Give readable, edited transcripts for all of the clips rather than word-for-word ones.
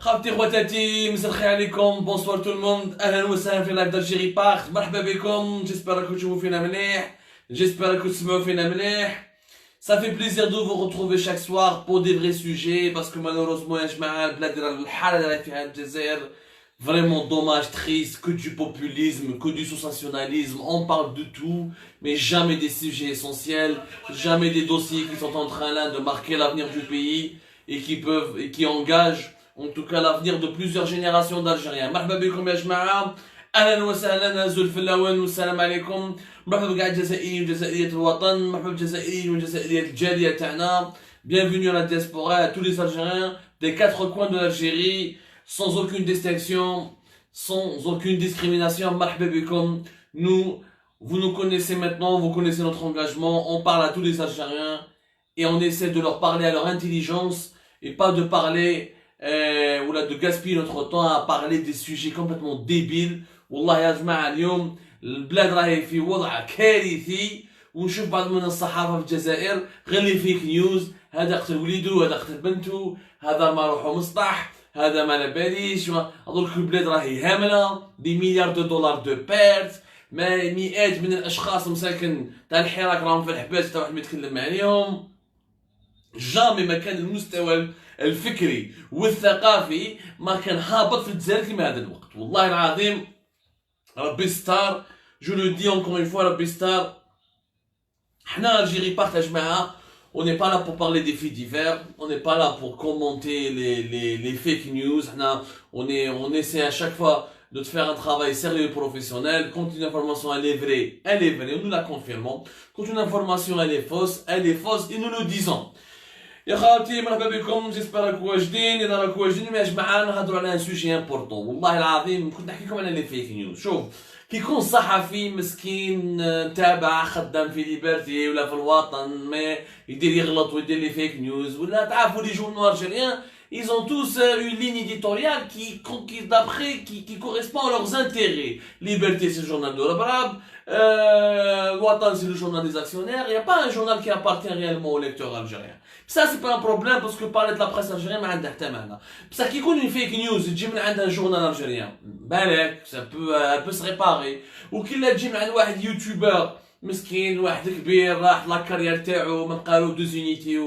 خالتي خواتاتي مساء الخير عليكم بونسوار تو الموند اهلا وسهلا في لايف دالجيري باخ مرحبا بكم جيسبر راكم تشوفوا فينا مليح جيسبر راكم تسمعوا فينا مليح Ça fait plaisir de vous retrouver chaque soir pour des vrais sujets parce que malheureusement يا جماعة البلاد الحالة اللي فيها الجزائر vraiment dommage, triste, que du populisme, que du sensationnalisme, on parle de tout, mais jamais des sujets essentiels, jamais des dossiers qui sont en train là de marquer l'avenir du pays et qui engagent en tout cas l'avenir de plusieurs générations d'Algériens. مرحبا بكم يا جماعة أهلا وسهلا زول فلاون والسلام عليكم مرحبا بكاع الجزائريين وجزائرية الوطن مرحبا بالجزائريين والجزائرية الجالية تاعنا bienvenue à la diaspora à tous les Algériens des quatre coins de l'Algérie sans aucune distinction, sans aucune discrimination. Marhaba bikoum. Vous nous connaissez maintenant, vous connaissez notre engagement, on parle à tous les Algériens et on essaie de leur parler à leur intelligence et pas de parler ou là de gaspiller notre temps à parler des sujets complètement débiles. والله يا جماعة اليوم البلاد راهي في وضع كارثي ونشوف بعض من الصحافة في الجزائر غير لي فيك نيوز هذا قتل وليدو هذا قتل بنته هذا ما روحو مسطح هذا ما على باليش درك البلاد راهي هامله دي مليار دو دولار دو بيرت مئات من الاشخاص مساكن تاع الحراك راهم في الحباس حتى واحد ما يتكلم عليهم جامي ما كان المستوى الفكري والثقافي ما كان هابط في الجزائر كيما هذا الوقت والله العظيم ربي ستار جو لو دي اونكور اون فوا ربي ستار حنا الجيري بارت يا جماعه. On n'est pas là pour parler des faits divers, on n'est pas là pour commenter les fake news. On essaie à chaque fois de faire un travail sérieux et professionnel. Quand une information elle est vraie, nous la confirmons. Quand une information elle est fausse et nous le disons. يا خالتي مرحبا بكم جيسبر راكم واجدين اذا راكم واجدين يا جماعه نهضروا على ان سوجي امبورطون والله العظيم كنت نحكي لكم على لي فيك نيوز. شوف كي يكون صحفي مسكين تابع خدام في ليبرتي ولا في الوطن ما يدير يغلط ويدير لي فيك نيوز ولا تعرفوا لي جورنال الجيريان ils ont tous une ligne éditoriale qui correspond à leurs intérêts. Liberté c'est le journal de Rabrab, Watan c'est le journal des actionnaires. Il n'y a pas un journal qui appartient réellement aux lecteurs algériens. Ça c'est pas un problème parce que parler de la presse algérienne ما عندها حتى معنى. بصح كي يكون une fake news تجي من عند un journal algérien بالك elle peut se réparer. وكي لا تجي من عند واحد يوتيوبر مسكين واحد كبير راح لاكارير تاعو ما بقالو دو زونيتي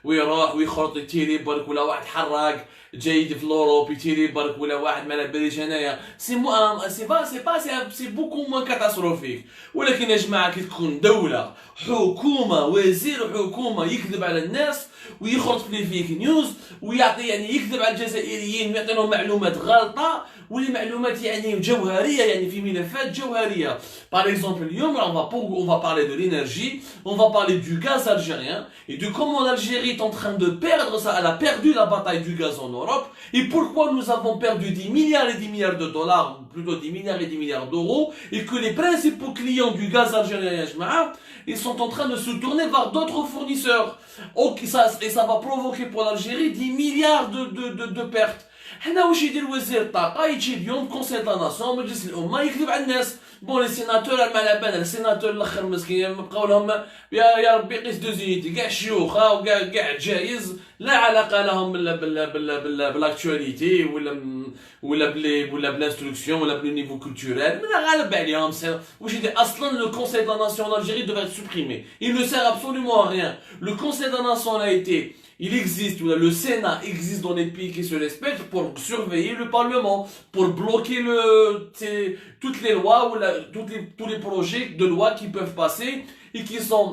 ويروح ويخرط يتيري برك ولا واحد حراق جاي في لوروب يتيري برك ولا واحد ما على باليش هنايا سي بوكو موان كاتاستروفيك. ولكن يا جماعه كي تكون دوله حكومه وزير حكومه يكذب على الناس ويخرط في فيك نيوز ويعطي يعني يكذب على الجزائريين ويعطي لهم معلومات غلطه واللي معلومات يعني جوهريه يعني في ملفات جوهريه. Par exemple اليوم on va parler de l'énergie, on va parler du gaz algérien et de comment l'Algérie est en train de perdre ça, elle a perdu la bataille du gaz en Europe et pourquoi nous avons perdu 10 milliards et 10 milliards de dollars, plutôt 10 milliards et 10 milliards d'euros et que les principaux clients du gaz algérien ils sont en train de se tourner vers d'autres fournisseurs. Et ça va provoquer pour l'Algérie 10 milliards de pertes. حنا واش يدير وزير الطاقه يجي اليوم كونسيل لا ناسيون مجلس الامه يكذب على الناس بون لي سيناتور ما على بالنا السيناتور الاخر مسكين بقاو لهم يا ربي قيس دو زونيتي كاع شيوخه وكاع جايز لا علاقه لهم بالاكtualité ولا بالانستركسيون ولا بالنيفو كولتورال من غالب عليهم واش يدير اصلا لو كونسيل لا ناسيون d'Algérie devrait être supprimé. Il ne sert absolument à rien. Le conseil de la nation a été il existe, le Sénat existe dans les pays qui se respectent pour surveiller le Parlement, pour bloquer toutes les lois ou tous les projets de loi qui peuvent passer et qui sont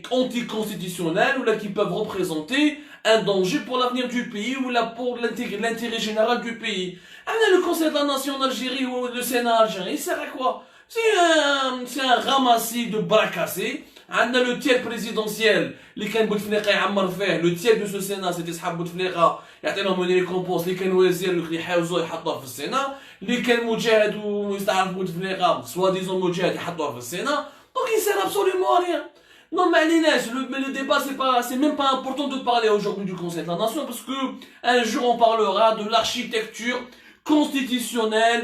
anticonstitutionnels ou là qui peuvent représenter un danger pour l'avenir du pays ou là pour l'intérêt général du pays. Alors, le Conseil de la Nation d'Algérie ou le Sénat algérien, il sert à quoi? C'est un ramassis de bras cassés. عندنا لو تيال بريزيدونسيال اللي كان بوتفليقه يعمر فيه لو تيال دو سو سينا سيتي صحاب بوتفليقه يعطي لهم اون ريكومبونس اللي كان وزير يحاوزوه يحطوه في السينا اللي كان مجاهد ويستعرف بوتفليقه سوا ديزون مجاهد يحطوه في السينا دونك يسير ابسوليومون ريان. Non, mais le débat, c'est même pas important de parler aujourd'hui du Conseil de la Nation parce que un jour on parlera de l'architecture constitutionnelle,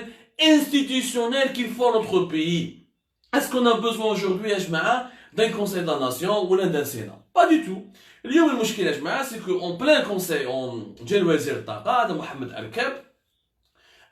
institutionnelle qu'il faut à notre pays. Est-ce qu'on a besoin aujourd'hui, Ajma'a, d'un conseil de la nation ou d'un sénat. Pas du tout. اليوم المشكله يا جماعه سي كو اون بلان كونساي اون جا الوزير الطاقه هذا محمد اركاب.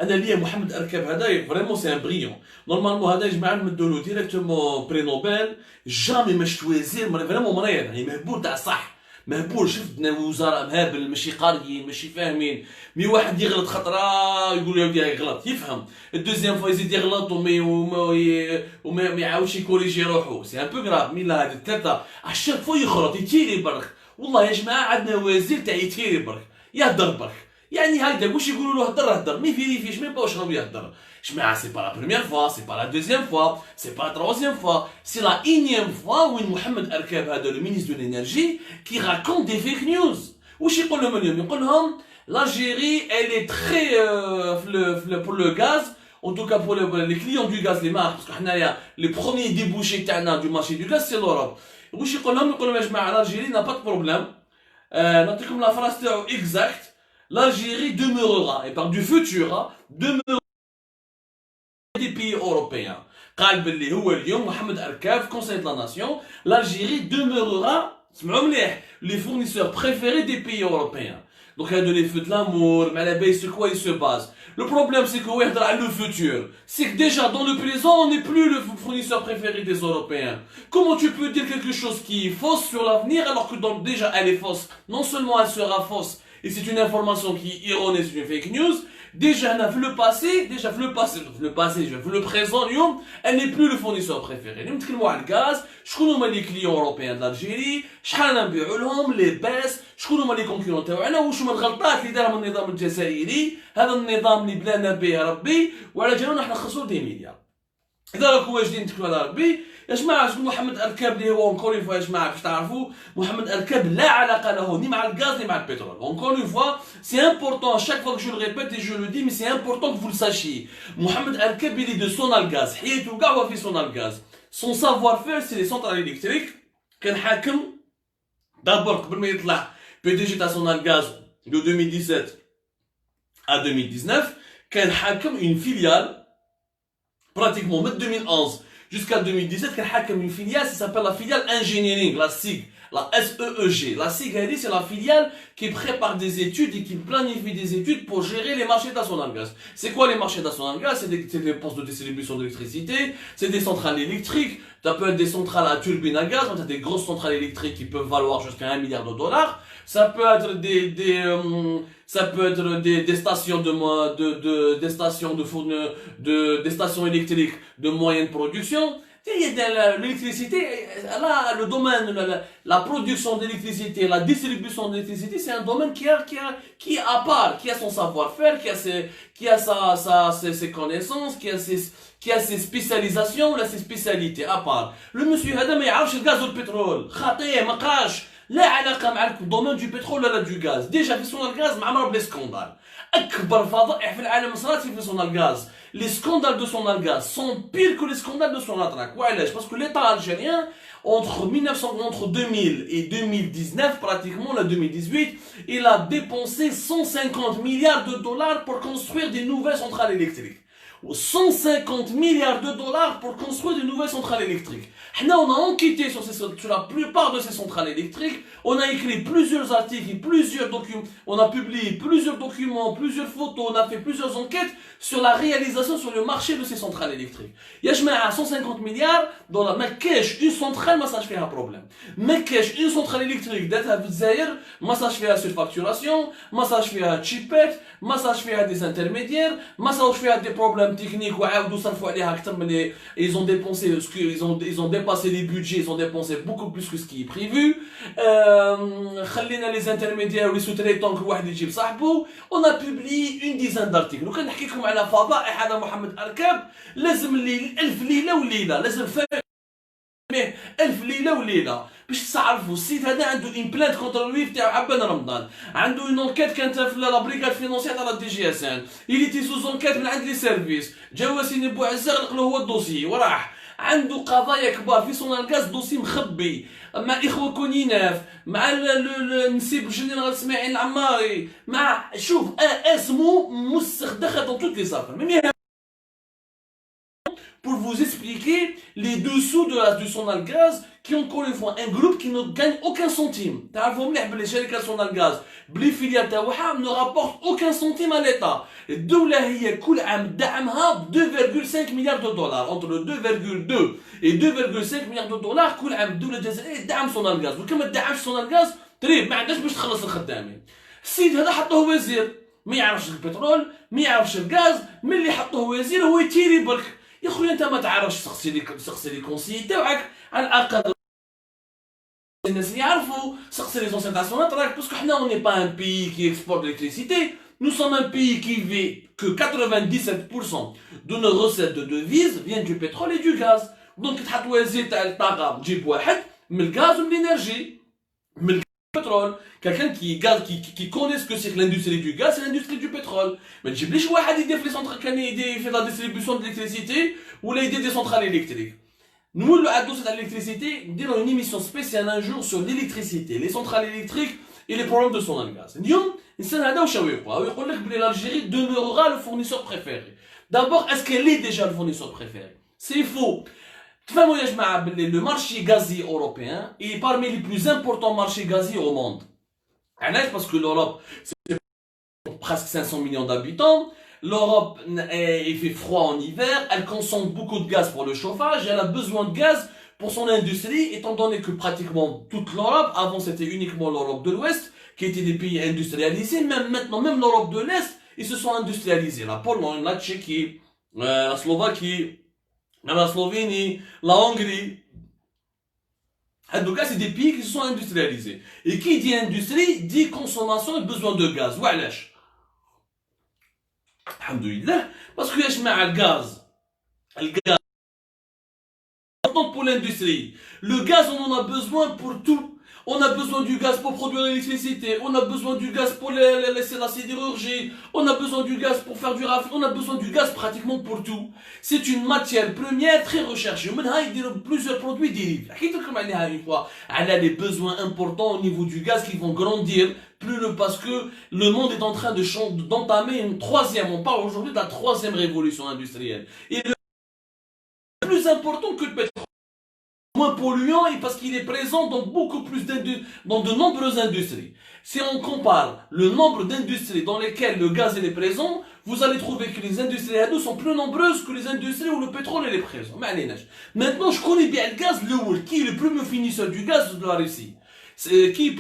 انا ليا محمد اركاب هذا فريمون سي ان بريون. نورمالمون هذا يا جماعه نمدوا له ديريكتومون بري نوبل. جامي مش وزير فريمون مريض يعني مهبول تاع صح. مهبول شفت وزراء مهابل ماشي قاريين ماشي فاهمين. مي واحد يغلط خطره يقول له يا يغلط يفهم. الدوزيام فوا يزيد يغلط وما يعاودش يكوريجي روحو. سي ان بو غراف. مي لا هذه الثالثه عشاك فوا يخرط يتيري برك. والله يا جماعه عندنا وزير تاع يتيري برك يهدر برك. يعني هكذا واش يقولوا له هدر مي فيريفيش ميم با واش راهو يهدر. جماعه سي با لا بروميير فوا سي با لا دوزيام فوا سي با لا تروازيام فوا سي لا انيام فوا وين محمد اركاب هذا لو مينيستر دو لينيرجي كي راكونت دي فيك نيوز. واش يقول لهم اليوم؟ يقول لهم l'Algérie elle est très pour le gaz en tout cas pour les clients du gaz les marques parce que حنايا les premiers débouchés تاعنا du marché du gaz c'est l'Europe. واش يقول لهم؟ يقول لهم يا جماعه l'Algérie n'a pas de problème. نعطيكم لا فراس تاعو اكزاكت. l'Algérie demeurera et par du futur demeurera des pays européens. قال باللي هو اليوم محمد اركاب في كونساي دو لا ناسيون l'Algérie demeurera سمعوا مليح les fournisseurs préférés des pays européens. Donc il y a de les feux de l'amour, mais à la base sur quoi il se base. Le problème c'est que ouais, dans le futur, c'est que déjà dans le présent on n'est plus le fournisseur préféré des Européens. Comment tu peux dire quelque chose qui est fausse sur l'avenir alors que donc, déjà elle est fausse. Non seulement elle sera fausse et c'est une information qui est erronée, c'est une fake news. Déjà on a vu le passé, le présent, elle n'est plus le fournisseur préféré. Nous نتكلموا على الغاز. شكون هما les clients européens d'Algérie؟ شحال نبيعوا لهم لي باس؟ شكون هما لي كونكورون تاعنا؟ واش هما الغلطات اللي دارهم النظام الجزائري؟ هذا النظام اللي بلانا به ربي وعلى جالنا حنا نخسروا دي مليار. اذا راكم واجدين نتكلوا على ربي يا جماعه. شكون محمد اركاب اللي هو اونكور فوا يا جماعه باش تعرفوا محمد اركاب لا علاقه له ني مع الغاز ني مع البترول. اونكور فوا سي امبورطون chaque fois que je le répète et je le dis mais c'est important que vous le sachiez. محمد اركاب il est de Sonalgaz. حياته كاع هو في Sonalgaz. Son savoir-faire c'est les centrales électriques. كان حاكم دابور قبل ما يطلع بي دي جي تاع Sonalgaz de 2017 à 2019 كان حاكم une filiale pratiquement de 2011 jusqu'à 2017 كان حاكم une filiale qui s'appelle la filiale engineering, la SIG, la SEEG. La SIG c'est la filiale qui prépare des études et qui planifie des études pour gérer les marchés de la Sonalgaz. C'est quoi les marchés de la Sonalgaz? C'est des postes de distribution d'électricité, c'est des centrales électriques, ça peut être des centrales à turbine à gaz, on a des grosses centrales électriques qui peuvent valoir jusqu'à 1 milliard de dollars. Ça peut être des stations des stations électriques de moyenne production. L'électricité, là, le domaine, la production d'électricité, la distribution d'électricité, c'est un domaine qui est à part, qui a son savoir-faire, qui a ses connaissances, qui a ses spécialisations, ses spécialités à part. Le monsieur هذا ما يعرفش الغاز والبترول، خاطئ ما قراش. لا علاقة مع الدومين دو بترول ولا دو غاز. ديجا في Sonalgaz معمر بلي سكوندال. أكبر فضائح في العالم صارت في Sonalgaz. Les scandales de Sonalgaz sont pires que les scandales de Sonatrach. Ouais, parce que l'État algérien, entre 2000 et 2019, pratiquement, la 2018, il a dépensé 150 milliards de dollars pour construire des nouvelles centrales électriques. 150 milliards de dollars pour construire de nouvelles centrales électriques. On a enquêté sur la plupart de ces centrales électriques, on a écrit plusieurs articles, plusieurs documents, on a publié plusieurs documents, plusieurs photos, on a fait plusieurs enquêtes sur la réalisation sur le marché de ces centrales électriques. Il y a 150 milliards dans la cash, une centrale, ça fait un problème. Mais cash, une centrale électrique, ça fait surfacturation, ça fait chipette, ça fait des intermédiaires, ça fait des problèmes techniques, ils ont dépensé, ils ont dépassé les budgets, ils ont dépensé beaucoup plus que ce qui est prévu. Les intermédiaires, les sous-traitants, on a publié une dizaine d'articles. Donc, on على فضائح هذا محمد أركاب لازم اللي 1000 ليلة وليلة لازم فيه 1000 ليلة وليلة باش تعرفوا السيت هذا عنده اون بلانت كونتر لوي تاع عبان رمضان عنده اون انكيت كانت في لا بريغاد فينونسيير تاع لا دي جي اس ان اللي تي سوز انكيت من عند لي سيرفيس جا وسيم بوعزة غلق له هو الدوسي وراح عنده قضايا كبار في Sonalgaz دوسي مخبي مع اخوه كونيناف مع النسيب الجنرال اسماعيل العماري مع شوف اسمه مسخ دخل dans toutes les affaires pour vous expliquer les dessous du Sonal Gaz, qui encore une fois un groupe qui ne gagne aucun centime. تعرفوا مليح بلي شركة سونال غاز بلي فيليال تاعها ne rapporte aucun centime à l'État. الدولة هي كل عام دعمها ب 2,5 مليار de dollars, entre 2,2 et 2,5 مليار de dollars كل عام الدولة الجزائرية تدعم سونال غاز. وكما تدعمش سونال غاز تريب ما عندهاش باش تخلص الخدامين. السيد هذا حطوه وزير ما يعرفش البترول ما يعرفش الغاز، من اللي حطوه وزير هو يتيري برك. يا خويا انت ما تعرفش سقسي لي كونسيي تاعك على الاقل الناس يعرفوا سقسي لي زونسيون تاع سوناتراك باسكو حنا اون ني با ان بي كي اكسبورت l'électricité. Nous sommes un pays qui vit que 97% de nos recettes de devises viennent du pétrole et du gaz. Donc تحط وزير تاع الطاقه تجيب واحد من الغاز ومن الانرجي من pétrole, quelqu'un qui connaît ce que c'est que l'industrie du gaz et l'industrie du pétrole. Mais je ne sais pas si les centrales canadiennes fait la distribution de l'électricité ou l'idée des centrales électriques. Nous, le ADO, c'est l'électricité, nous avons une émission spéciale un jour sur l'électricité, les centrales électriques et les problèmes de son gaz. L'Algérie demeurera le fournisseur préféré. D'abord, est-ce qu'elle est déjà le fournisseur préféré? C'est faux. Le marché gazier européen est parmi les plus importants marchés gaziers au monde. Parce que l'Europe, c'est presque 500 millions d'habitants. L'Europe, il fait froid en hiver. Elle consomme beaucoup de gaz pour le chauffage. Elle a besoin de gaz pour son industrie, étant donné que pratiquement toute l'Europe, avant c'était uniquement l'Europe de l'Ouest, qui était des pays industrialisés. Même maintenant, même l'Europe de l'Est, ils se sont industrialisés. La Pologne, la Tchéquie, la Slovaquie, la Slovénie, la Hongrie. En tout cas, c'est des pays qui se sont industrialisés. Et qui dit industrie, dit consommation et besoin de gaz. Wa'alash. Alhamdoulilah. Parce que y a le gaz. Le gaz. Pour l'industrie. Le gaz, on en a besoin pour tout. On a besoin du gaz pour produire l'électricité, on a besoin du gaz pour la sidérurgie, on a besoin du gaz pour faire du raffinage, on a besoin du gaz pratiquement pour tout. C'est une matière première très recherchée. On a plusieurs produits dérivés. Une fois, elle a des besoins importants au niveau du gaz qui vont grandir parce que le monde est en train d'entamer une troisième, on parle aujourd'hui de la troisième révolution industrielle. Et le plus important que le pétrole, moins polluant et parce qu'il est présent dans dans de nombreuses industries. Si on compare le nombre d'industries dans lesquelles le gaz est présent, vous allez trouver que les industries à nous sont plus nombreuses que les industries où le pétrole est présent. Maintenant, je connais bien le gaz, qui est le premier fournisseur du gaz de la Russie. Qui est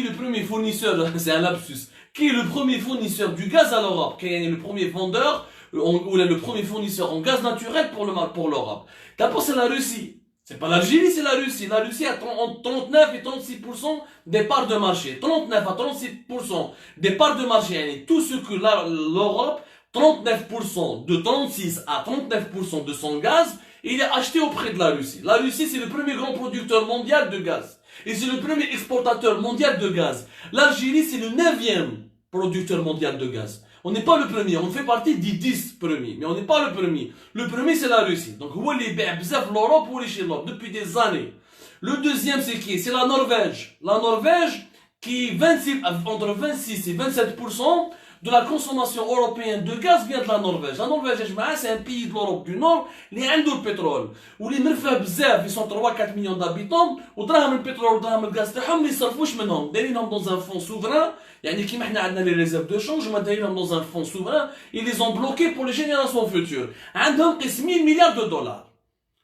le premier fournisseur, c'est un lapsus, qui est le premier fournisseur du gaz à l'Europe, qui est le premier vendeur, ou le premier fournisseur en gaz naturel pour l'Europe. D'abord, c'est la Russie. C'est pas l'Algérie, c'est la Russie. La Russie a entre 39 et 36% des parts de marché. 39 à 36% des parts de marché. Tout ce que l'Europe, 39%, de 36 à 39% de son gaz, il est acheté auprès de la Russie. La Russie, c'est le premier grand producteur mondial de gaz. Et c'est le premier exportateur mondial de gaz. L'Algérie, c'est le 9e producteur mondial de gaz. On n'est pas le premier, on fait partie des 10 premiers, mais on n'est pas le premier. Le premier, c'est la Russie. Donc, où les l'Europe ou les Chinois depuis des années. Le deuxième, c'est qui? C'est la Norvège. La Norvège, qui entre 26 et 27% de la consommation européenne de gaz vient de la Norvège. La Norvège, c'est un pays de l'Europe du Nord, qui a le pétrole. Où les ils sont 3-4 millions d'habitants, ou le pétrole, ou le gaz, ils ne s'arrêtent pas maintenant. Dans un fonds souverain, يعني كيما حنا عندنا les réserves de change, هما دايرينهم dans un fonds souverain, ils les ont bloqués pour les générations futures. عندهم قسم 1000 milliards de dollars.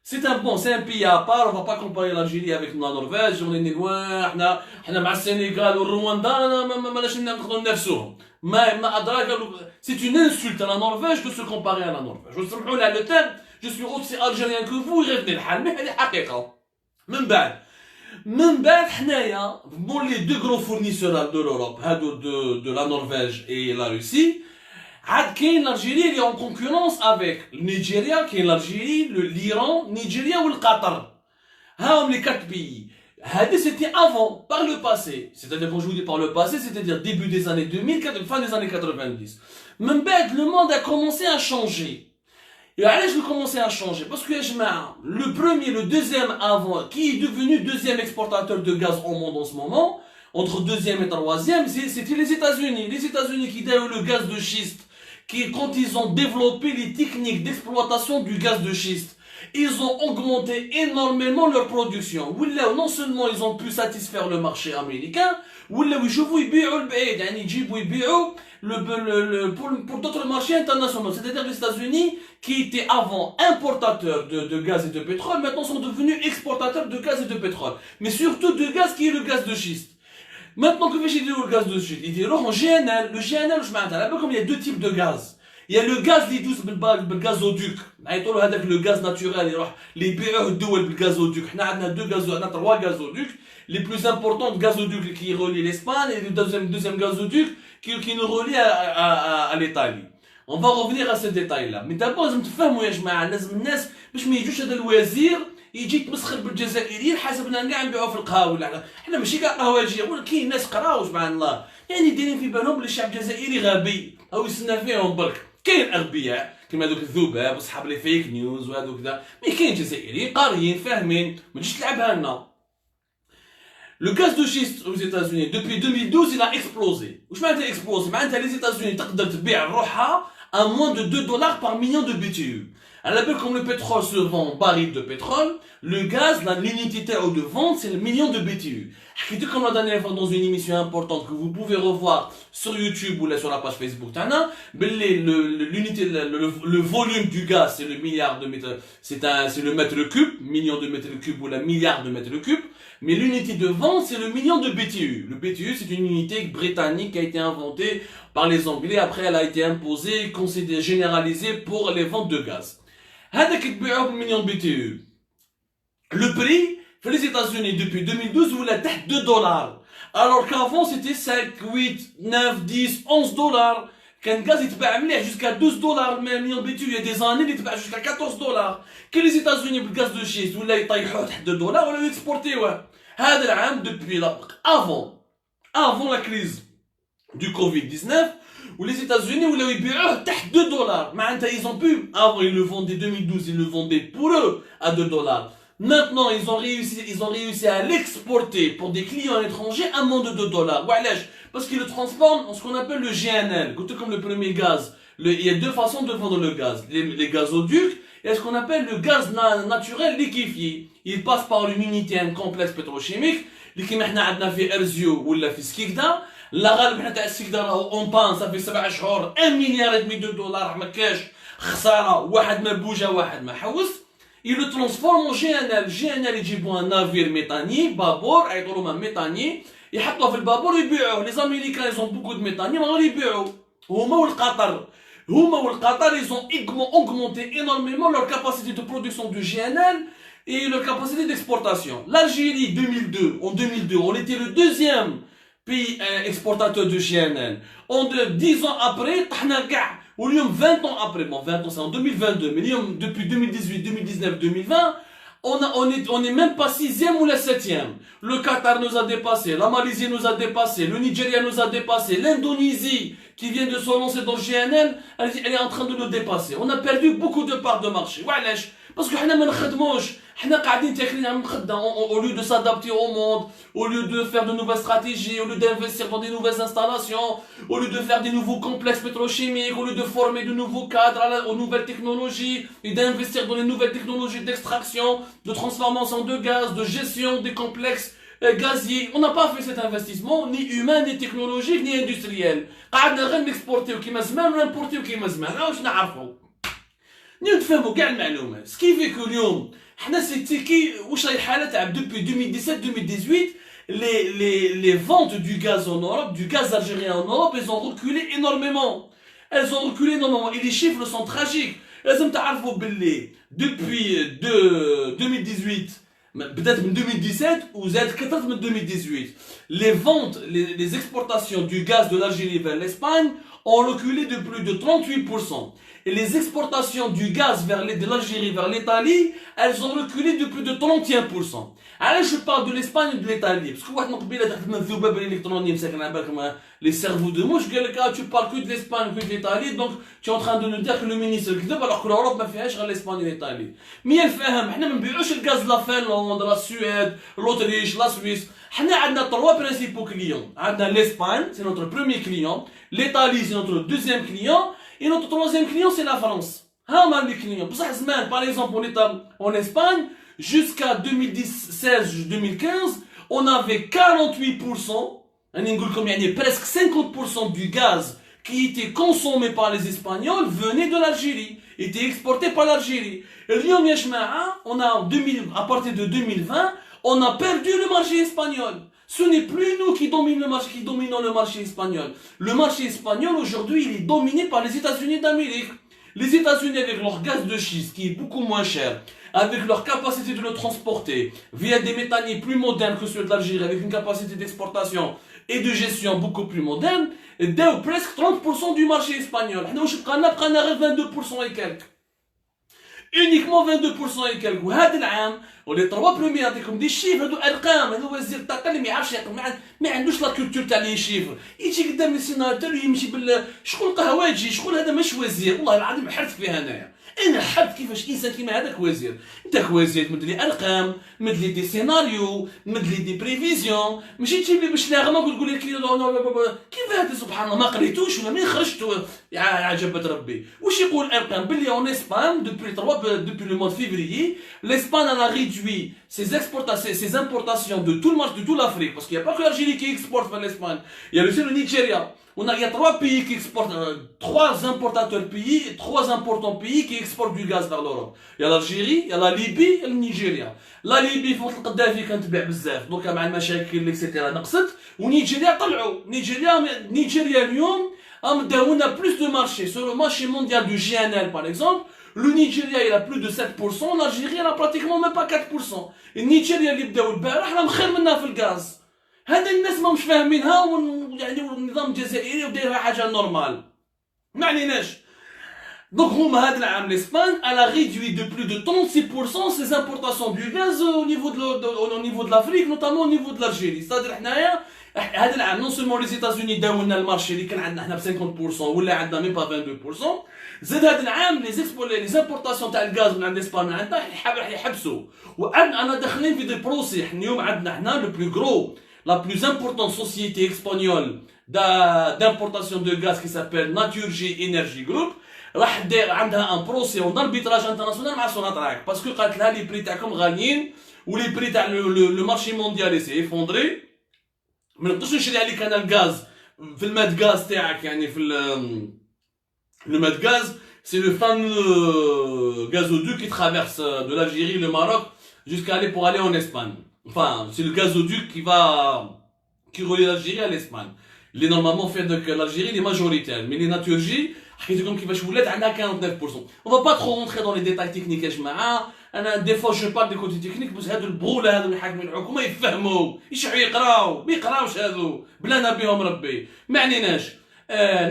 C'est un pays à part, on va pas comparer l'Algérie avec la Norvège, on est loin, حنا مع السنغال والرواندا ما لاش ناخذوا نفسهم. ما أدراك, c'est une insulte à la Norvège de se comparer à la Norvège. وسمحوا لي على le terme, je suis aussi algérien que vous, يغيرني الحال, mais هذه حقيقة. من بعد حنايا les deux gros fournisseurs de l'Europe, de la Norvège et la Russie, عاد كاين l'Algérie اللي est en concurrence avec le Nigeria, كاين l'Algérie, l'Iran, Nigeria ou le Qatar. هاهم les 4 pays. C'était avant, par le passé. C'est-à-dire, quand je vous dis par le passé, c'est-à-dire début des années 2000, fin des années 90. من بعد, le monde a commencé à changer. Et allez, je vais commencer à changer. Parce que le premier, le deuxième avant, qui est devenu deuxième exportateur de gaz au monde en ce moment, entre deuxième et troisième, c'était les États-Unis. Les États-Unis qui donnent le gaz de schiste, quand ils ont développé les techniques d'exploitation du gaz de schiste. Ils ont augmenté énormément leur production. Non seulement ils ont pu satisfaire le marché américain, pour d'autres marchés internationaux. C'est-à-dire les États-Unis, qui étaient avant importateurs de gaz et de pétrole, maintenant sont devenus exportateurs de gaz et de pétrole. Mais surtout de gaz qui est le gaz de schiste. Maintenant, que fait le gaz de schiste? Il en GNL. Le GNL, je m'entends. Comme il y a deux types de gaz. Il y a le gaz qui douce le gazoduc. Le gaz naturel. Les BE le gazoduc. On a trois gazoducs. Les plus importants gazoducs qui relient l'Espagne et le deuxième gazoduc qui nous relie à l'Italie. On va revenir à ce détail-là. Mais d'abord, لازم تفهموا يا جماعة، لازم الناس باش ما يجوش هذا الوزير يجي يتمسخر بالجزائريين حسبنا كاع نبيعوا في القهاوي ولا حنا ماشي كاع قهواجيه، ولا كاين ناس قراو سبحان الله، يعني دايرين في بالهم بلي الشعب الجزائري غبي أو يستنى فيهم برك. كاين أغبياء كيما هذوك الذباب وصحاب لي فيك نيوز وهذوك ذا، مي كاين جزائريين قاريين فاهمين، ما تجيش تلعبها لنا. Le gaz de schiste aux États-Unis depuis 2012 il a explosé. واش معناتها explosé؟ معناتها les États-Unis تقدر تبيع روحها à moins de 2 dollars par million de BTU. Alors, comme le pétrole se vend en baril de pétrole, le gaz, l'unité de vente, c'est le million de BTU. Comme la dernière fois dans une émission importante que vous pouvez revoir sur YouTube ou là sur la page Facebook, l'unité, le volume du gaz, c'est le milliard de mètres, c'est le mètre cube, million de mètres cubes ou la milliard de mètres cubes. Mais l'unité de vente, c'est le million de BTU. Le BTU, c'est une unité britannique qui a été inventée par les Anglais. Après, elle a été imposée, considérée, généralisée pour les ventes de gaz. هذاك يتباعوا بالمليون BTU. Le prix, pour les États-Unis, depuis 2012, il a تحت 2 dollars. Alors qu'avant, c'était 5, 8, 9, 10, 11 dollars. كان gaz يتباع مليح jusqu'à 12 dollars million BTU. Il y a des années, il يتباع jusqu'à 14 dollars. Que les États-Unis, بالgaz de schiste, ولا يطيحوه تحت 2 dollars, ولا يكسبورتيوه. هذا العام depuis avant la crise du Covid-19, où les États-Unis ولاو يبيعوه تحت 2 dollars. معناتها ils ont pu, avant ils le vendaient 2012, ils le vendaient pour eux à 2 dollars. Maintenant ils ont réussi à l'exporter pour des clients étrangers à moins de 2 dollars. وعلاش؟ Parce qu'ils le transforment en ce qu'on appelle le GNL, comme le premier gaz. Il y a deux façons de vendre le gaz, les gazoducs et ce qu'on appelle le gaz naturel liquéfié. Il passe par une unité, un complexe pétrochimique اللي كيما حنا عندنا في ارزيو ولا في سكيكدا. لا غالب حنا تاع السكيكدا راهو اون بان صافي 7 شهور 1 مليار et demi de dollars ما كاش خساره، واحد ما بوجا واحد ما حوس. Il le transforme en GNL. GNL يجيبوا un navire méthanier بابور يعيطوا لهم méthanier يحطوه في البابور ويبيعوه. Les Américains ils ont beaucoup de méthanier ما يبيعوا. هما والقطر ils ont augmenté énormément leur capacité de production de GNL et leur capacité d'exportation. L'Algérie en 2002, on était le deuxième pays exportateur de GNL. 10 ans après, au lieu 20 ans après, bon 20 ans c'est en 2022, mais depuis 2018, 2019, 2020, on est même pas 6e ou la 7e. Le Qatar nous a dépassé, la Malaisie nous a dépassé, le Nigeria nous a dépassé, l'Indonésie qui vient de se lancer dans le GNL, elle est en train de nous dépasser. On a perdu beaucoup de parts de marché. Parce que حنا ما نخدموش، حنا قاعدين تاكلين على المخدة. Au lieu de s'adapter au monde, au lieu de faire de nouvelles stratégies, au lieu d'investir dans des nouvelles installations, au lieu de faire des nouveaux complexes pétrochimiques, au lieu de former de nouveaux cadres aux nouvelles technologies et d'investir dans les nouvelles technologies d'extraction, de transformation de gaz, de gestion des complexes gaziers. On n'a pas fait cet investissement, ni humain, ni technologique, ni industriel. قعدنا غير نكسبورتيو كيما زمان ونمبورتيو كيما زمان. واش نعرفوا نتفهموا كاع المعلومات. سكيفي كل يوم حنا سيتي كي واش راهي الحاله تاع depuis 2017-2018 les ventes du gaz en Europe, du gaz algérien en Europe, elles ont reculé énormément. Elles ont reculé énormément et les chiffres sont tragiques. لازم تعرفوا باللي depuis 2018 peut-être en 2017 ou زاد كثرت من 2018 les ventes, les exportations du gaz de l'Algérie vers l'Espagne ont reculé de plus de 38%. Et les exportations du gaz de l'Algérie vers l'Italie, elles ont reculé de plus de 31%. Alors je parle de l'Espagne et de l'Italie. Parce que واحد مقبيله تحت من الذباب الالكتروني مساكن على بالك les cerveaux de mouche قال لك tu parles que de l'Espagne que de l'Italie donc tu es en train de nous dire que le ministre كذب alors que l'Europe ما فيهاش غير l'Espagne et l'Italie. مي الفهم حنا ما نبيعوش الغاز لا فنلند لا السويد l'Autriche la Suisse. حنا عندنا 3 principaux clients. عندنا l'Espagne, c'est notre premier client, l'Italie c'est notre deuxième client et notre troisième client c'est la France. هما اللي كاينين بصح زمان. Par exemple, on est en Espagne jusqu'à 2016-2015, on avait 48%, presque 50% du gaz qui était consommé par les Espagnols venait de l'Algérie, était exporté par l'Algérie. On a à partir de 2020, on a perdu le marché espagnol. Ce n'est plus nous qui dominons le marché espagnol. Le marché espagnol aujourd'hui, il est dominé par les États-Unis d'Amérique. Les États-Unis, avec leur gaz de schiste qui est beaucoup moins cher, avec leur capacité de le transporter via des méthaniers plus modernes que ceux de l'Algérie, avec une capacité d'exportation et de gestion beaucoup plus moderne, donnent presque 30% du marché espagnol. Nous, on a 22% et quelques. Uniquement 22% et quelques. وهذا العام ولي 3 بروميير نعطيكم دي شيفر هادو ارقام. هذا وزير الطاقه اللي ما يعرفش يعقل، ما عندوش لا كولتور تاع لي شيفر. يجي قدام السيناتور يمشي شكون قهواجي، شكون هذا مش وزير. والله العظيم حرت فيها انايا. انا حرت كيفاش انسان كيما هذاك وزير. انت وزير تمد لي ارقام، مد لي دي سيناريو، مد لي دي بريفيزيون، ماشي تجيب لي باش نغمه وتقول لي كيف هذا سبحان الله ما قريتوش ولا منين خرجت يا عجبت ربي. واش يقول الارقام باللي اون اسبان depuis le mois de février, l'Espagne a réduit ses importations de tout le marché, de toute l'Afrique, parce qu'il n'y a pas que l'Algérie qui exporte vers l'Espagne, il y a aussi le Nigeria. Il y a 3 pays qui exportent, 3 importateurs pays, 3 importants pays qui exportent du gaz vers l'Europe. Il y a l'Algérie, il y a la Libye et le Nigeria. La Libye, فوق القذافي كانت تبيع بزاف، دوكا مع المشاكل اكسيتيرا نقصت، ونيجيريا طلعوا. نيجيريا اليوم داونا plus de marché. Sur le marché mondial du GNL par exemple, le Nigeria il a plus de 7%, l'Algérie elle a pratiquement même pas 4%. النيجيريا اللي بداو البارح راه خير منا في الغاز. هذا الناس ما مش فاهمينها، يعني النظام الجزائري ودايرها حاجه نورمال. ما عليناش. Donc هذا العام l'Espagne elle a réduit de plus de 36% ses importations du gaz au niveau de l'Afrique, notamment au niveau de l'Algérie. C'est-à-dire حنايا هذا العام non seulement les États-Unis داو لنا المارشي اللي كان عندنا حنا ب 50% ولا عندنا مي با 22%، زاد هذا العام لي زامبورطاسيون تاع الغاز من عند اسبانيا عندنا راح يحبسوا. وانا داخلين في دي بروسي. اليوم عندنا حنا لو بلو غرو la plus importante société espagnole d'importation de gaz qui s'appelle Naturgy Energy Group راح دير عندها ان بروسي اون اربيتراج انترناسيونال مع سوناتراك، باسكو قالت لها لي بري تاعكم غاليين ولي بري تاع لو مارشي مونديال سي ايفوندري. ما نقدرش نشري عليك انا الغاز في الماد غاز تاعك، يعني في le mode gaz, c'est le fameux gazoduc qui traverse de l'Algérie, le Maroc, jusqu'à aller pour aller en Espagne. Enfin, c'est le gazoduc qui relie l'Algérie à l'Espagne. Il est normalement fait que l'Algérie est majoritaire, mais les Naturgy, comme qui va jouer à 49%. On va pas trop rentrer dans les détails techniques يا جماعة. أنا des fois je parle des côtés techniques بس هادو البغولة هادو اللي حاكمين الحكومة يفهموا، يشعوا يقراو، ما يقراوش هادو بلا بهم ربي. ما عنيناش.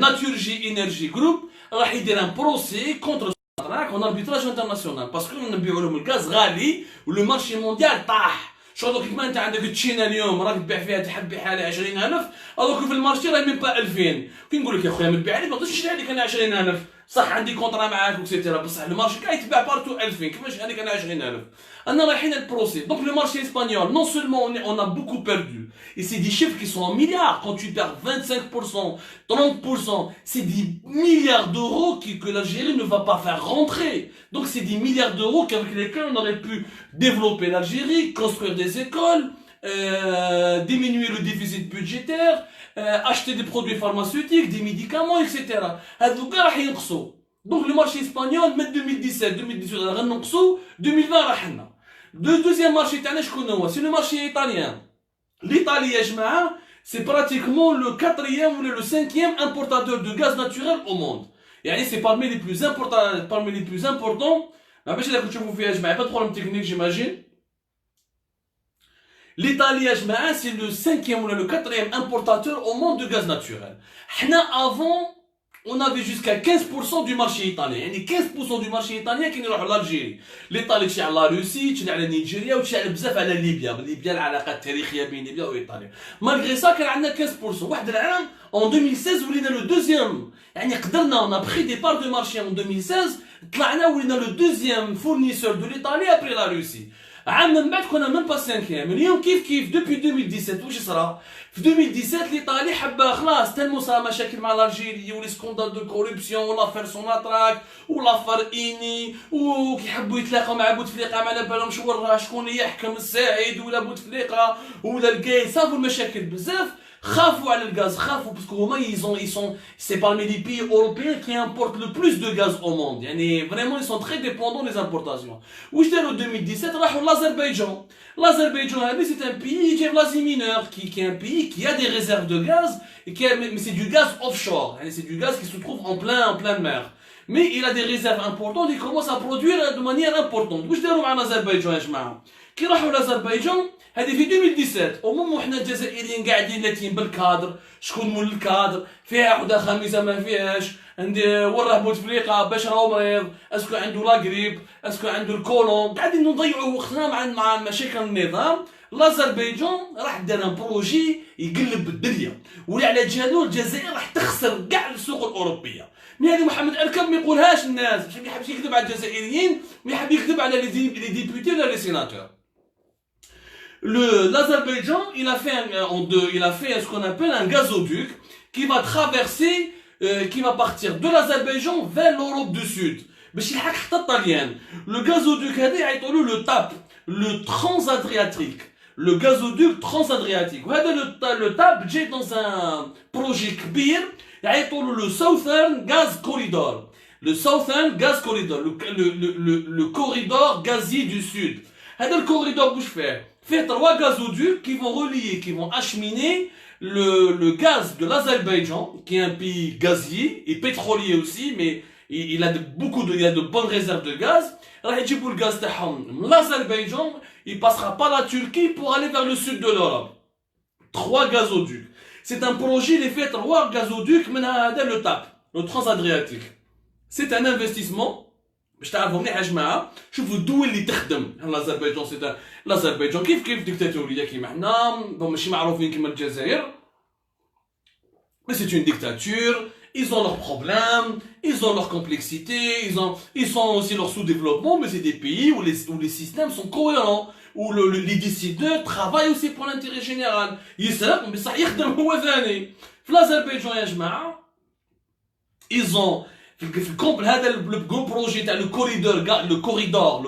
Naturgy Energy Group راح يدير ان بروسي كونتر سوناتراك اون اربيتراج انترناسيونال، باسكو نبيعوا لهم الغاز غالي ولو مونديال طاح. شغل كيما انت عندك تشينا اليوم راك تبيع فيها تحب بيعها على 20,000، الوغ في المارشي راهي ميم با 2000. كي نقول لك يا خويا ما تبيع لي ما نقدرش نشري عليك انا 20,000، صح عندي كونطرا معاك وكسيتيرا، بصح المارشي كاع يتباع بارتو 2000، كيفاش عليك انا 20,000؟ انا رايحين البروسي. دونك لو مارشي اسبانيول نون سولمون on a beaucoup perdu et c'est des chiffres qui sont en milliards. Quand tu perds 25%, 30%, c'est des milliards d'euros que l'Algérie ne va pas faire rentrer. Donc c'est des milliards d'euros avec lesquels on aurait pu développer l'Algérie, construire des écoles, diminuer le déficit budgétaire, acheter des produits pharmaceutiques, des médicaments, etc. هذوك راح ينقصوا. Donc le marché espagnol من 2017 راح ننقصوا، 2020 راح لنا. Deuxième marché تاعنا شكون هو؟ سي لو مارشي ايطاليان. L'Italie يا جماعة c'est pratiquement le 4e ou le 5e importateur de gaz naturel au monde. يعني c'est parmi les plus importants. ما باش راكم تشوفوا فيها يا جماعة، pas de problème technique j'imagine. L'Italie يا جماعة c'est le 5e ou le 4e importateur au monde de gaz naturel. حنا avant on avait jusqu'à 15% du marché italien. يعني 15% du marché italien كاين يروحوا لالجيري. الايطالي تشي على لا روسي، تشي على نيجيريا، وتشي على بزاف على ليبيا. ليبيا العلاقات التاريخيه بين ليبيا وايطاليا. مالغري سا كان عندنا 15%. واحد العام en 2016 ولينا لو دوزيام، يعني قدرنا on a pris des parts de marché en 2016، طلعنا ولينا لو دوزيام fournisseur de l'Italie après la Russie. عام من بعد كنا من با 5 اليوم كيف دوبي 2017 واش صرا في 2017 ليطالي حبه خلاص تلمو صار مشاكل مع الجيري ولي سكوندال دو كوربسيون ولافير سوناتراك ولافير اني وكيحبوا يتلاقاو مع بوتفليقه ما على بالهمش وراه شكون يحكم الساعد ولا بوتفليقه ولا الكاي صافوا المشاكل بزاف خافوا على الغاز خافوا باسكو هما ils sont c'est parmi les pays européens qui importent le plus de gaz au monde يعني vraiment ils sont très dépendants des importations واش داروا 2017 راحوا l'Azerbaïdjan هذه c'est un pays qui est vas-y mineur qui est un pays qui a des réserves de gaz et qui a, mais c'est du gaz offshore يعني c'est du gaz qui se trouve en pleine mer mais il a des réserves importantes il commence à produire de manière importante واش داروا مع l'Azerbaïdjan يا جماعه كي راحوا l'Azerbaïdjan هذه في 2017 ومم وحنا الجزائريين قاعدين لاتين بالكادر شكون مول الكادر فيها وحده خميسه ما فيهاش عندي وراه بوتفليقه باش راهو مريض اسكو عنده لاغريب اسكو عنده الكولون قاعدين نضيعوا وقتنا مع مشاكل النظام l'Azerbaïdjan راح دار بروجي يقلب الدنيا ولا على جالو الجزائر راح تخسر كاع السوق الاوروبيه مي هذه محمد اركب ما يقولهاش الناس باش ما يحبش يكذب على الجزائريين ما يحب يكذب على لي ديبوتي ولا لي سيناتور l'Azerbaïdjan, il a fait ce qu'on appelle un gazoduc qui va traverser, qui va partir de l'Azerbaïdjan vers l'Europe du Sud. Le gazoduc, le TAP, le transadriatique. Le gazoduc transadriatique. Le TAP, j'ai dans un projet kbir, le Southern Gas Corridor. Le Southern Gas Corridor, le corridor gazier du Sud. Le corridor, bouge fait. Fait 3 gazoducs qui vont relier, qui vont acheminer le gaz de l'Azerbaïdjan, qui est un pays gazier et pétrolier aussi, mais il a de bonnes réserves de gaz. Le gaz de l'Azerbaïdjan, il passera par la Turquie pour aller vers le sud de l'Europe. 3 gazoducs. C'est un projet, il est fait 3 gazoducs, le TAP, le transadriatique. C'est un investissement. باش تعرفوا مليح يا جماعه شوفوا الدول اللي تخدم l'Azerbaïdjan سي l'Azerbaïdjan كيف ديكتاتوريه كيما حنا ماشي معروفين كيما الجزائر mais c'est une dictature ils ont leurs problèmes ils ont leur complexité ils ont aussi leur sous-développement mais c'est des pays où les systèmes sont cohérents où les décideurs travaillent aussi pour l'intérêt général يسرق بصح يخدم هو ثاني في l'Azerbaïdjan يا جماعه ils ont هذا الجو بروجي تاع le corridor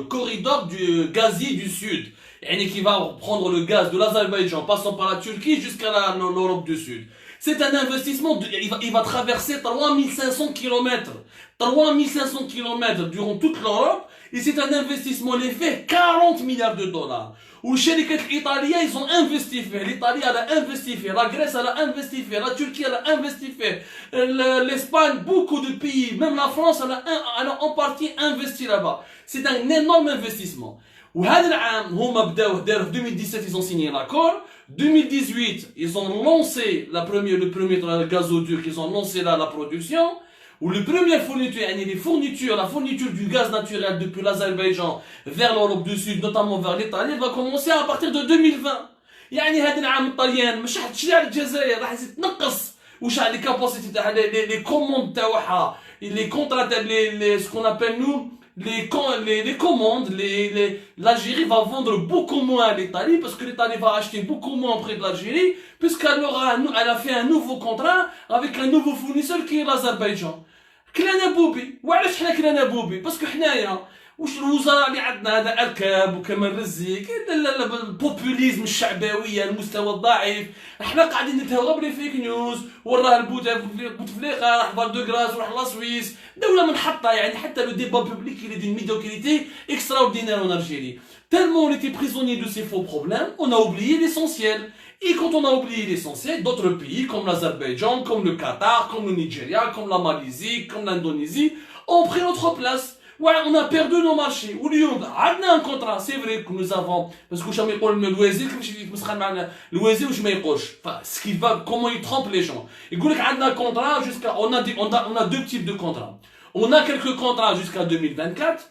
du gazier du sud يعني qui va prendre le gaz de l'Azerbaïdjan passant par la Turquie jusqu'à l'Europe du Sud. C'est un investissement il va traverser 3500 km durant toute l'Europe et c'est un investissement il fait 40 milliards de dollars. والشركات الإيطالية ils ont investi فيه l'Italie elle a investi فيه la Grèce elle a investi فيه la Turquie elle a investi فيه l'Espagne beaucoup de pays même la France elle a en partie investi là-bas c'est un énorme investissement وهذا العام هما بداو داروا في 2017 ils ont signé l'accord 2018 ils ont lancé le premier gazoduc ils ont lancé la production où le premier fourniture, la fourniture du gaz naturel depuis l'Azerbaïdjan vers l'Europe du Sud, notamment vers l'Italie, va commencer à partir de 2020. يعني هذا العام الطليان مش حتشري على الجزائر راح تنقص واش على لي كاباسيتي تاع لي كوموند تاعها لي كونترا تاع لي ce qu'on appelle nous les commandes l'Algérie va vendre beaucoup moins à l'Italie parce que l'Italie va acheter beaucoup moins auprès de l'Algérie puisqu'elle elle a fait un nouveau contrat avec un nouveau fournisseur qui est l'Azerbaïdjan. كلانا بوبي وعلاش حنا كلانا بوبي باسكو حنايا واش الوزراء اللي عندنا هذا اركاب وكمال رزيق البوبوليزم الشعبويه المستوى الضعيف احنا قاعدين نتهرب لي فيك نيوز وراه بوتفليقه راح فالدوغراس وراح لا سويس دوله منحطه يعني حتى لو ديبا بوبليك il est d'une médiocrité extraordinaire en Algérie tellement on était prisonnier de ces faux problèmes on a oublié l'essentiel. Et quand on a oublié l'essentiel, d'autres pays comme l'Azerbaïdjan, comme le Qatar, comme le Nigeria, comme la Malaisie, comme l'Indonésie, ont pris notre place. Ouais, on a perdu nos marchés. On a un contrat, c'est vrai que nous avons, parce que jamais pour le loisir, le loisir, je m'écoche. Enfin, ce qui va, comment ils trompent les gens. Et on a un contrat jusqu'à, on a 2 types de contrats. On a quelques contrats jusqu'à 2024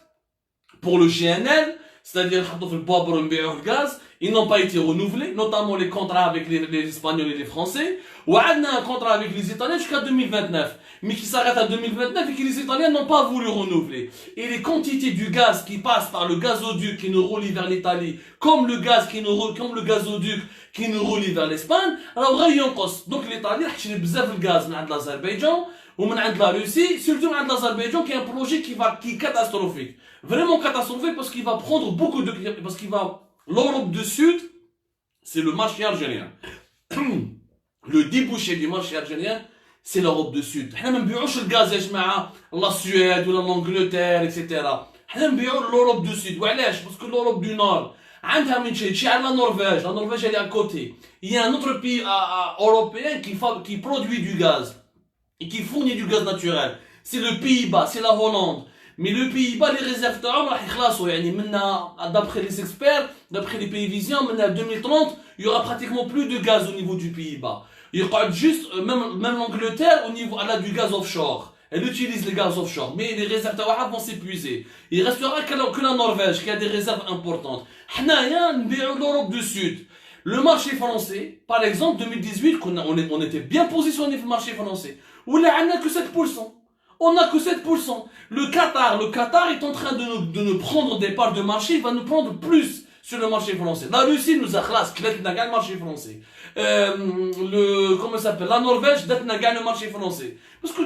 pour le GNL, c'est-à-dire le gaz, ils n'ont pas été renouvelés, notamment les contrats avec les Espagnols et les Français. Ou on a un contrat avec les Italiens jusqu'à 2029, mais qui s'arrête à 2029 et que les Italiens n'ont pas voulu renouveler. Et les quantités du gaz qui passent par le gazoduc qui nous relie vers l'Italie, comme le gazoduc qui nous relie vers l'Espagne, alors donc l'Italie a acheté beaucoup de gaz de l'Azerbaïdjan ou de la Russie, surtout de l'Azerbaïdjan qui est un projet qui est catastrophique. Vraiment catastrophique parce qu'il va prendre beaucoup de... Parce qu'il va... L'Europe du Sud, c'est le marché algérien. Le débouché du marché algérien, c'est l'Europe du Sud. Nous ne buvons pas le gaz la Suède ou l'Angleterre, etc. Nous buvons l'Europe du Sud. Parce que l'Europe du Nord, la Norvège elle est à côté. Il y a un autre pays européen qui produit du gaz et qui fournit du gaz naturel. C'est le Pays-Bas, c'est la Hollande. Mais le Pays-Bas, les réserves d'après les experts, d'après les pays visions, maintenant 2030, il y aura pratiquement plus de gaz au niveau du Pays-Bas. Il y aura juste, même l'Angleterre, au niveau, elle a du gaz offshore. Elle utilise les gaz offshore. Mais les réserves vont s'épuiser. Il restera que la Norvège, qui a des réserves importantes. L'Europe du Sud. Le marché français, par exemple, 2018, on était bien positionné sur le marché français. Où là, on n'a que 7%. On n'a que 7%. Le Qatar est en train de nous prendre des parts de marché, il va nous prendre plus sur le marché français. La Russie nous a gagné le marché français. Comment ça s'appelle? La Norvège a gagné le marché français. Parce que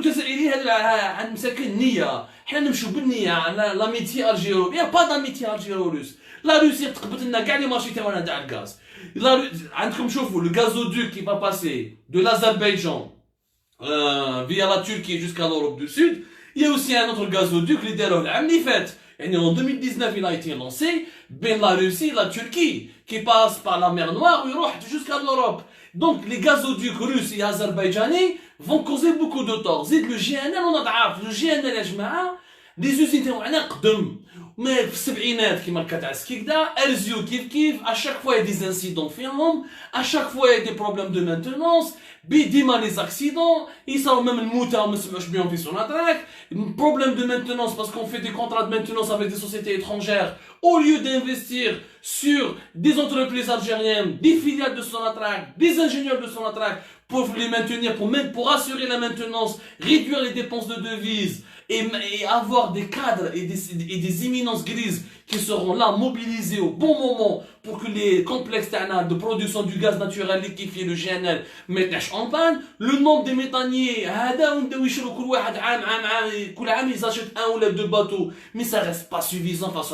l'amitié algéro. Il n'y a pas d'amitié algéro-russe. La Russie a gagné le marché de gaz. Le gazoduc qui va passer de l'Azerbaïdjan via la Turquie jusqu'à l'Europe du Sud. Il y a aussi un autre gazoduc, en 2019, il a été lancé, la Russie et la Turquie, qui passe par la mer Noire jusqu'à l'Europe. Donc, les gazoducs russes et azerbaïdjanais vont causer beaucoup de tort. Le GNL, on a le GNL, les usines قدم mais في السبعينات كيما كتعس كيكدا ارزيو كيف à chaque fois il y a des incidents فيهم à chaque fois il y a des problèmes de maintenance ديما les accidents يصاو même الموتى ما سمعوش بهم في سوناتراك problème de maintenance parce qu'on fait des contrats de maintenance avec des sociétés étrangères au lieu d'investir sur des entreprises algériennes, des filiales de Sonatrach, des ingénieurs de Sonatrach pour les maintenir, pour assurer la maintenance, réduire les dépenses de devises et avoir des cadres et des éminences grises qui seront là mobilisés au bon moment pour que les complexes de production du gaz naturel liquéfié, le GNL, mettent en panne. Le nombre des méthaniers, ils achètent un ou deux bateaux, mais ça reste pas suffisant face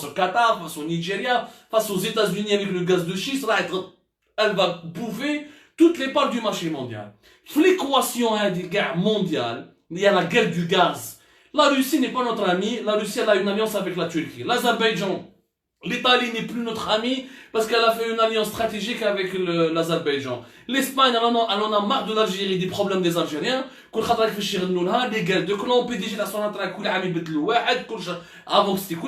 au Qatar, face au Nigeria, face aux États-Unis avec le gaz de schiste, elle va bouffer toutes les parts du marché mondial. L'équation mondiale, il y a la guerre du gaz. La Russie n'est pas notre amie, la Russie elle a une alliance avec la Turquie. L'Azerbaïdjan, l'Italie n'est plus notre amie parce qu'elle a fait une alliance stratégique avec l'Azerbaïdjan. L'Espagne, elle en a marre de l'Algérie, des problèmes des Algériens. Les guerres de clans, PDG de la Sonatrach, avant que c'était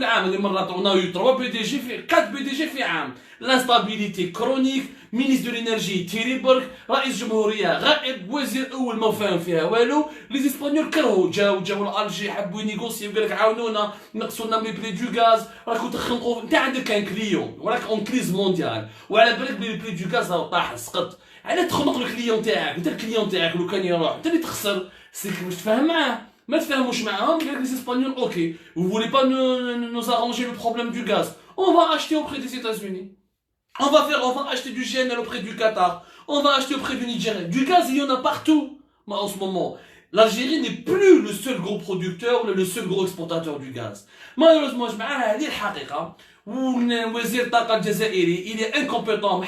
on a eu 3 PDG, 4 PDG في عام. L'instabilité chronique, ministre de l'énergie Thierry Borg, رئيس جمهورية غائب, وزير أول ما فاهم فيها والو. Les Espagnols كرهوا جاو لألجي حبوا ينيغوسي وقال لك عاونونا نقصوا لنا لي بري دو غاز راكو تخنقوا. انت عندك ان كليون وراك اون كريز مونديال وعلى بالك بلي بري دو غاز راهو طاح سقط. علاه تخنق الكليون تاعك؟ انت الكليون تاعك لو كان يروح انت اللي تخسر. سيك واش تفاهم معاه ما تفاهموش معاهم. قال لك لي اسبانيول اوكي vous voulez pas nous arranger le problème du gaz, on va acheter auprès des États-Unis. On va acheter du GNL auprès du Qatar. On va acheter auprès du Nigeria. Du gaz, il y en a partout. En ce moment, l'Algérie n'est plus le seul gros producteur ou le seul gros exportateur du gaz. Malheureusement, il est incompétent.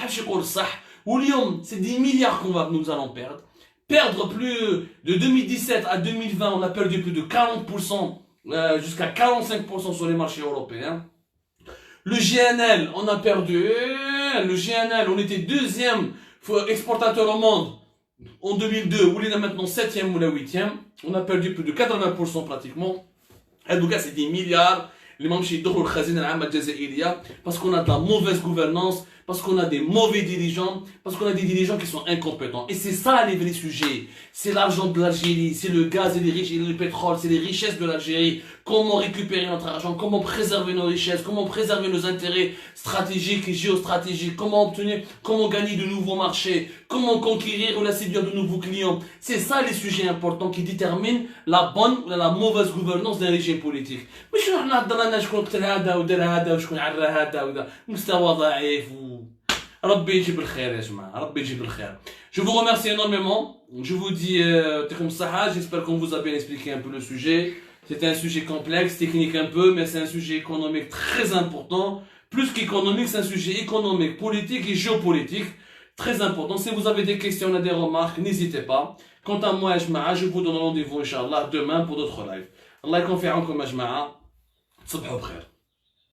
C'est 10 milliards nous allons perdre. Perdre plus de 2017 à 2020, on a perdu plus de 40%, jusqu'à 45% sur les marchés européens. Le GNL, on a perdu. Le GNL, on était deuxième exportateur au monde en 2002, où il est maintenant 7e ou la 8e. On a perdu plus de 80% pratiquement. En tout cas, c'est des milliards. Les mamchis d'Okhul Khazine al-Jazaïria, parce qu'on a de la mauvaise gouvernance, parce qu'on a des mauvais dirigeants, parce qu'on a des dirigeants qui sont incompétents. Et c'est ça les vrais sujets. C'est l'argent de l'Algérie, c'est le gaz et le pétrole, c'est les richesses de l'Algérie comment récupérer notre argent, comment préserver nos richesses, comment préserver nos intérêts stratégiques et géostratégiques, comment gagner de nouveaux marchés, comment conquérir ou la séduire de nouveaux clients. C'est ça les sujets importants qui déterminent la bonne ou la mauvaise gouvernance d'un régime politique. Mais je ne sais pas شكون قتل هذا ودار هذا وشكون عرى هذا وذا مستوى ضعيف ربي يجيب الخير يا جماعة ربي يجيب الخير. Je vous remercie énormément. Je vous dis j'espère qu'on vous a bien expliqué un peu le sujet. C'est un sujet complexe, technique un peu, mais c'est un sujet économique très important. Plus qu'économique, c'est un sujet économique, politique et géopolitique. Très important. Si vous avez des questions ou des remarques, n'hésitez pas. Quant à moi, je vous donne rendez-vous, Inch'Allah, demain pour d'autres lives. Allah يكون في عونكم يا جماعة. تصبحوا بخير.